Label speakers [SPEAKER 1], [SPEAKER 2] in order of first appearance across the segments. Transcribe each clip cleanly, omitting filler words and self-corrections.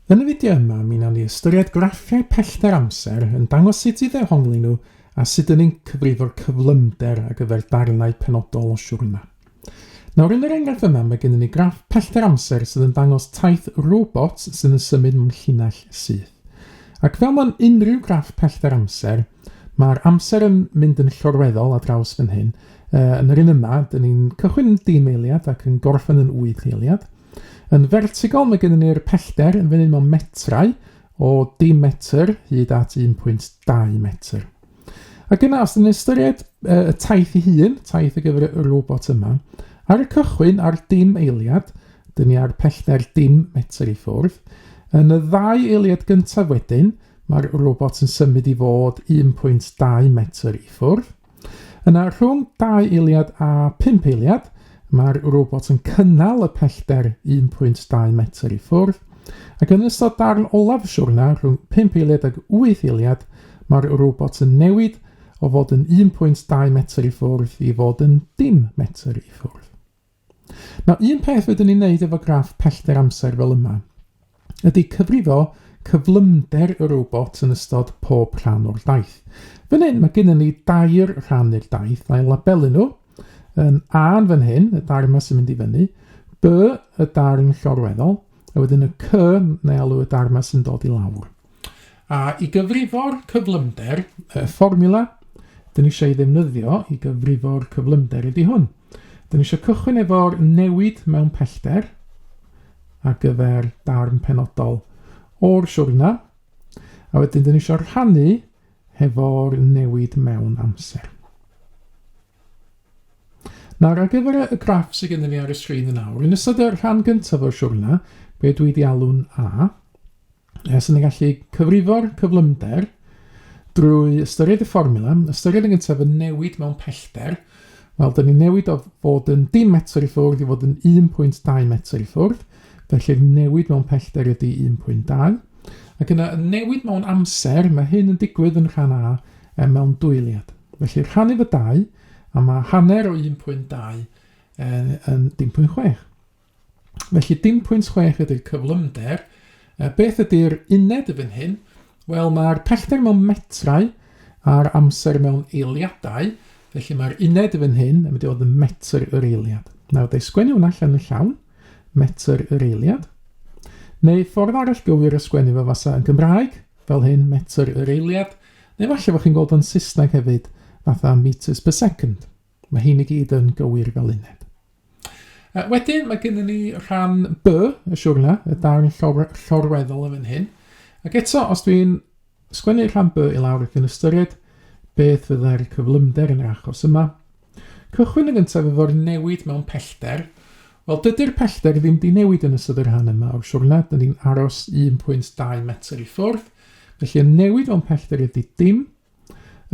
[SPEAKER 1] Yn y fideo yma, mi wnawn ni ystyried graffiau pellter amser yn dangos sut i ddehongli nhw a sut yn ni'n cyfrifo'r cyflymder ar gyfer darnau penodol o siwrna. Nawr, yn yr enghraifft yma, mae gennym ni graff pellter amser sydd yn dangos taith robot sydd yn symud mewn llinell syth. Ac fel mewn unrhyw graff pellter amser, mae'r amser yn mynd yn llorweddol a draws fan hyn. Yn yr un yma, dyn ni'n cychwyn yn 10 eiliad ac yn gorffen yn 8 eiliad. Yn vertigol, mae gennym ni'r pellter yn fyny mewn metrau o 10 metr hyd at 1.2 metr. Ac yna, os ydyn ni'n ystyried y taith ei hun, taith ar gyfer y robot yma, ar y cychwyn ar 10 eiliad, dyn ni ar pellter 10 metr i ffwrdd. Yn y 2 eiliad gyntaf wedyn, mae'r robot yn symud i fod 1.2 metr i ffwrdd. Yna rhwng 2 eiliad a 5 eiliad, mae'r robot yn cynnal y pellter 1.2 metr i ffwrdd. Ac yn ystod darn olaf y siwrna, rhwng 5 eiliad ag 8 eiliad, mae'r robot yn newid o fod yn 1.2 metr i ffwrdd i fod yn 10 metr i ffwrdd. Nawr, un peth fydden ni'n neud efo graff pellter amser fel yma ydy cyfrifo cyflymder y robot yn ystod pob rhan o'r daith. Fan hyn, mae gennym ni 2 rhan i'r daith, a'i labelu nhw. Yn A yn fan hyn, y darn yma sy'n mynd i fyny, B, y darn llorweddol, a wedyn y C, neu alw y darn yma sy'n dod i lawr. A i gyfrifo'r cyflymder, y fformula, dyn ni eisiau ei ddefnyddio i gyfrifo'r cyflymder ydy hwn. Dyn ni eisiau cychwyn efo'r newid mewn pellter ar gyfer darn penodol o'r siwrna, a wedyn dyn ni eisiau rhannu hefo'r newid mewn amser. Nawr, ar gyfer y graff sydd gennym ni ar y sgrin yn awr, yn ystod y rhan gyntaf o'r siwrna, be dwi wedi alw'n A, sy'n ni'n gallu cyfrifo'r cyflymder drwy ystyried y fformula, ystyried yn gyntaf y newid mewn pellter. Wel, dyn ni'n newid o fod yn 10 metr i ffwrdd i fod yn 1.2 metr i ffwrdd, felly'r newid mewn pellter ydy 1.2. Ac yna, y newid mewn amser, mae hyn yn digwydd yn rhan A mewn 2 eiliad. Felly rhannu fy 2, a mae hanner o 1.2 yn 10.6. Felly 10.6 ydy'r cyflymder. Beth ydy'r uned y fan hyn? Wel, mae'r pellter mewn metrau a'r amser mewn eiliadau. Felly mae'r uned y fan hyn yn mynd i fod yn metr yr eiliad. Nawr, dau sgwennu hwnna allan y llawn, metr yr eiliad. Neu ffordd arall gywir ysgwennu fo fasa yn Gymraeg, fel hyn, metr yr eiliad. Neu falle fo chi'n gweld yn Saesneg hefyd, fatha meters per second. Mae hyn i gyd yn gywir fel uned. Wedyn, mae gennym ni rhan B, y siwrna, y darn llorweddol y fan hyn. Ac eto, os dwi'n sgwennu rhan B i lawr ac yn ystyried beth fydda'r cyflymder yn yr achos yma. Cychwyn yn gyntaf efo'r newid mewn pellter. Wel, dydy'r pellter ddim di newid yn ystod yr rhan yma o'r siwrna. Dyn ni'n aros 1.2 metr i ffwrdd. Felly, y newid mewn pellter ydy dim.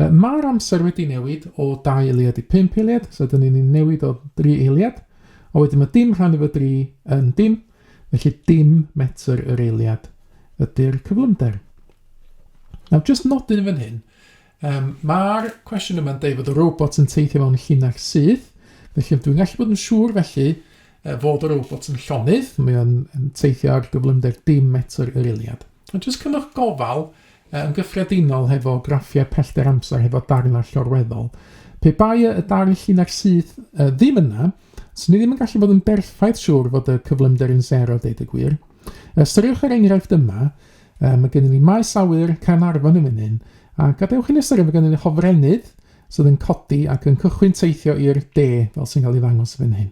[SPEAKER 1] Mae'r amser wedi newid o 2 eiliad i 5 eiliad, so dyn ni'n newid o 3 eiliad, a wedyn mae dim rhan efo 3 yn dim, felly dim metr yr eiliad ydy'r cyflymder. Nawr, just nodyn yn fan hyn, mae'r cwestiwn yma'n deud fod y robot yn teithio mewn llinell syth, felly dwi'n gallu bod yn siŵr felly fod y robot yn llonydd, mae o'n teithio ar gyflymder dim metr yr eiliad. Ond just cymwch gofal, yn gyffredinol hefo graffiau pellter amser hefo darnau llorweddol. Pe bai y darn llinell syth ddim yna, so ni ddim yn gallu bod yn berffaith siŵr fod y cyflymder yn 0, deud y gwir. Ystyriwch yr enghraifft yma, mae gennym ni maes awyr Caernarfon yn fan hyn, a gadewch yn ystyried mae gennym ni hofrennydd sydd yn codi ac yn cychwyn teithio i'r D, fel sy'n cael ei ddangos fan hyn.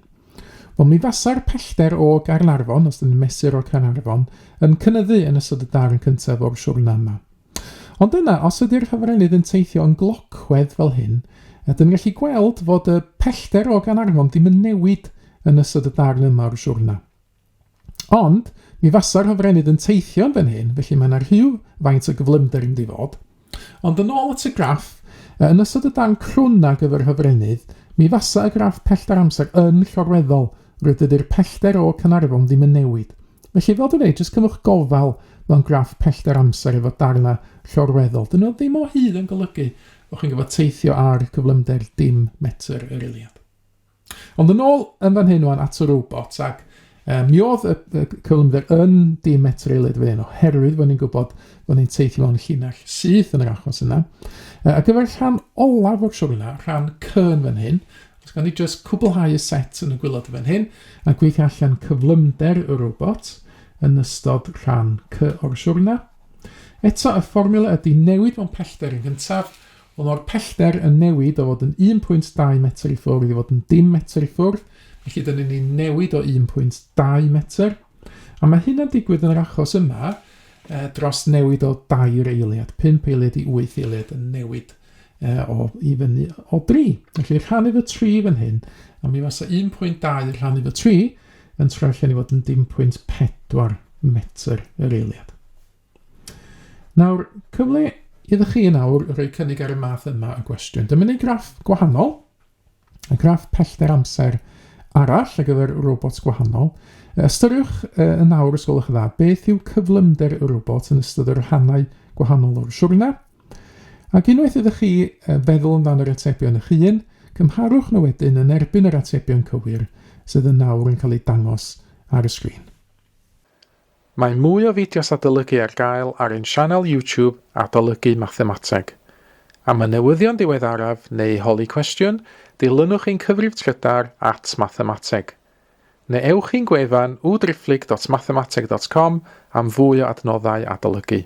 [SPEAKER 1] Wel, mi fasa'r pellter o Gaernarfon, os dyn ni'n mesur o Caernarfon, yn cynyddu yn ystod y darn cyntaf o'r siwrna yma. Ond yna, os ydy'r hofrennydd yn teithio yn glocwedd fel hyn, dyn ni'n gallu gweld fod y pellter o Gaernarfon ddim yn newid yn ystod y darn yma o'r siwrna. Ond, mi fasa'r hofrennydd yn teithio yn fan hyn, felly mae yna rhyw faint o gyflymder yn difod. Ond yn ôl at y graff, yn ystod y darn crwn ar gyfer hofrennydd, mi fasa y graff pellter amser yn llorweddol, rydw ydy'r pellter o Caernarfon ddim yn newid. Felly fel dwi'n dweud, jyst cymwch gofal mewn graff pellter amser efo darna llorweddol. Dyn nhw ddim o hyd yn golygu bod chi'n gyfod teithio ar cyflymder dim metr yr eiliad. Ond yn ôl yn fan hyn o'n at y robot, ac Mi oedd y cyflymder yn dimetraidd fan hyn, oherwydd bod ni'n gwybod bod ni'n teithio mewn llinell syth yn yr achos yna. Ar gyfer rhan olaf o'r siwrna, rhan C yn fan hyn, os gan ni jyst cwblhau y set yn y gwylod fan hyn, a gweithio allan cyflymder y robot yn ystod rhan C o'r siwrna. Eto, y fformula ydy newid mewn pellter yn gyntaf, ond o'r pellter yn newid o fod yn 1.2 metr i ffwrdd i fod yn 10 metr i ffwrdd, felly dyna ni'n newid o 1.2 metr. A mae hynna'n digwydd yn yr achos yma dros newid o 2 eiliad, 5 eiliad i 8 eiliad yn newid i fyny o 3. Felly rhan efo 3 fan hyn, a mi fasa 1.2 rhan efo 3 yn troi allan i fod yn 10.4 metr yr eiliad. Nawr, cyfle iddo chi nawr rhoi cynnig ar y math yma y gwestiwn. Dyma ni graff gwahanol, y graff pellter amser arall ar gyfer robots gwahanol. Ystyriwch yn nawr os gwelwch yn dda, beth yw cyflymder y robot yn ystod y rhannau gwahanol o'r siwrna. Ac unwaith ydych chi feddwl amdano yr atebion eich hun, cymharwch nhw wedyn yn erbyn yr atebion cywir sydd yn nawr yn cael ei dangos ar y sgrin. Mae mwy o fideos adolygu ar gael ar ein sianel YouTube Adolygu Mathemateg. Am y newyddion diweddaraf neu holi cwestiwn, dilynwch ein cyfrif trydar @mathemateg. Neu ewch i'n gwefan www.mathemateg.com am fwy o adnoddau adolygu.